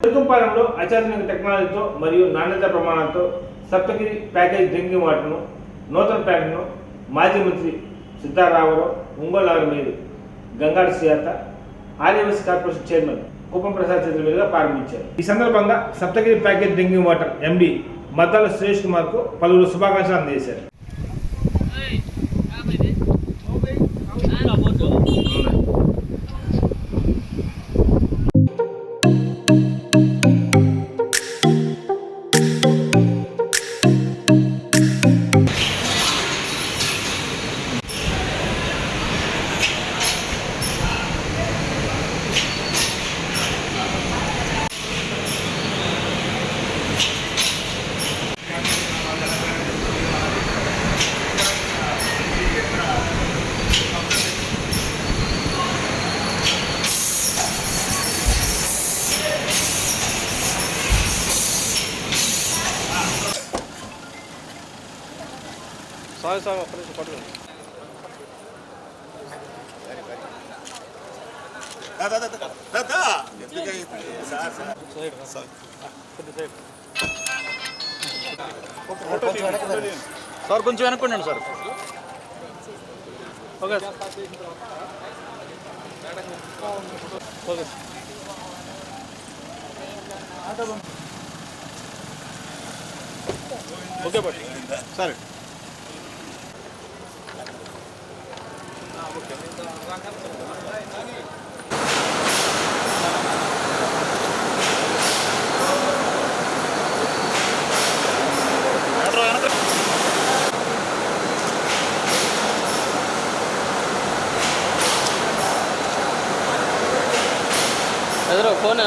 తిరుకుంపాలెంలో అత్యాధునిక టెక్నాలజీతో మరియు నాణ్యత ప్రమాణాలతో సప్తగిరి ప్యాకేజ్ డ్రింకింగ్ వాటర్ను నూతన ప్లాంట్ను మాజీ మంత్రి సిద్ధారామరావు ఒంగోలు నగర mayor Gangadi Sujatha Aryavysya corporation chairman Kuppam Prasad చేతుల మీదుగా ప్రారంభించారు. ఈ సందర్భంగా Saptagiri package drinking water MD Maddala Suresh కుమార్కు పలువురు శుభాకాంక్షలు అందజేశారు. సాగు ఒక్క నిమిషం పట్టుకోండి. సార్ కొంచెం వెనక్కండి సార్. ఓకే ఓకే ఓకే పట్టు సరే. ఎదురు ఫోన్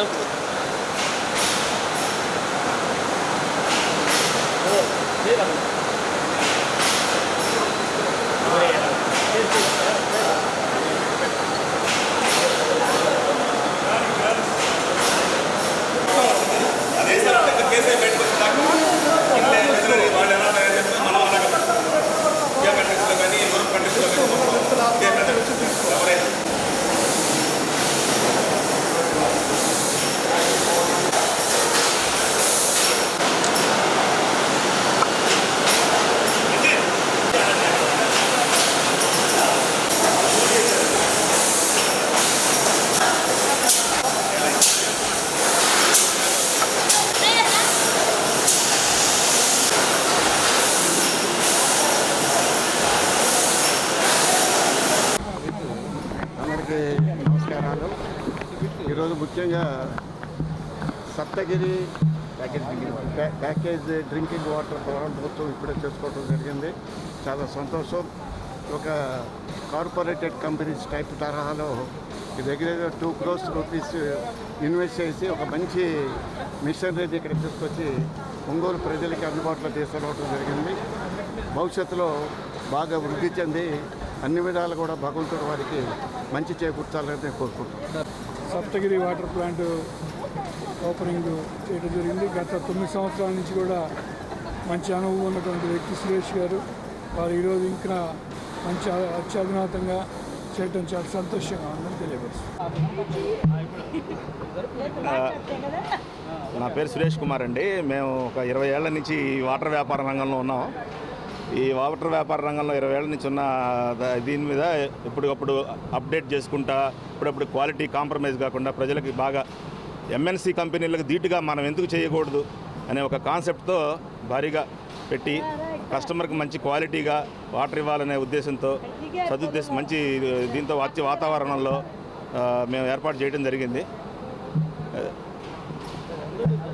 నమస్కారాలు. ఈరోజు ముఖ్యంగా సప్తగిరి ప్యాకేజ్ డ్రింకింగ్ వాటర్ ప్రారంభోత్సవం ఇప్పుడే చేసుకోవడం జరిగింది. చాలా సంతోషం. ఒక కార్పొరేటెడ్ కంపెనీస్ టైప్ తరహాలో దగ్గర 2 crores రూపీస్ ఇన్వెస్ట్ చేసి ఒక మంచి మిషనరీ ఇక్కడ తీసుకొచ్చి ఒంగోలు ప్రజలకి అందుబాటులో తీసుకురావడం జరిగింది. భవిష్యత్తులో బాగా వృద్ధి చెంది అన్ని విధాలు కూడా భగవంతుడు వారికి మంచి చేకూర్చాలని కోరుకుంటున్నాను. సప్తగిరి వాటర్ ప్లాంట్ ఓపెనింగ్ చేయడం జరిగింది. గత 9 సంవత్సరాల నుంచి కూడా మంచి అనుభవం ఉన్నటువంటి వ్యక్తి సురేష్ గారు. వారు ఈరోజు ఇంకా మంచి అత్యాధునాతంగా చేయడం చాలా సంతోషంగా ఉందని తెలియపరుస్తుంది. నా పేరు సురేష్ కుమార్ అండి. మేము ఒక 20 ఏళ్ల నుంచి వాటర్ వ్యాపార రంగంలో ఉన్నాం. ఈ వాటర్ వ్యాపార రంగంలో 20 ఏళ్ల నుంచి ఉన్న దీని మీద ఎప్పటికప్పుడు అప్డేట్ చేసుకుంటా ఇప్పుడప్పుడు క్వాలిటీ కాంప్రమైజ్ కాకుండా ప్రజలకి బాగా ఎంఎన్సీ కంపెనీలకు ధీటుగా మనం ఎందుకు చేయకూడదు అనే ఒక కాన్సెప్ట్తో భారీగా పెట్టి కస్టమర్కి మంచి క్వాలిటీగా వాటర్ ఇవ్వాలనే ఉద్దేశంతో సదుద్దేశం మంచి దీంతో వచ్చే వాతావరణంలో మేము ఏర్పాటు చేయడం జరిగింది.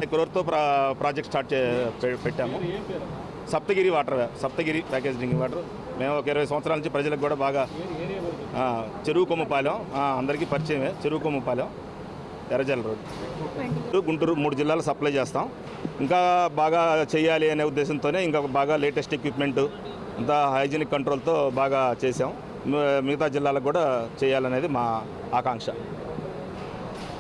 1 crore ప్రాజెక్ట్ స్టార్ట్ పెట్టాము. సప్తగిరి ప్యాకేజ్ డ్రింకింగ్ వాటర్ మేము ఒక 20 సంవత్సరాల నుంచి ప్రజలకు కూడా బాగా చెరువు కొమ్మపాలెం అందరికీ పరిచయమే. చెరువు కొమ్మపాలెం, ఎర్రజల్ల రోడ్, గుంటూరు 3 జిల్లాలు సప్లై చేస్తాం. ఇంకా బాగా చేయాలి అనే ఉద్దేశంతోనే ఇంకా బాగా లేటెస్ట్ ఎక్విప్మెంట్ అంతా హైజీనిక్ కంట్రోల్తో బాగా చేసాం. మిగతా జిల్లాలకు కూడా చేయాలనేది మా ఆకాంక్ష.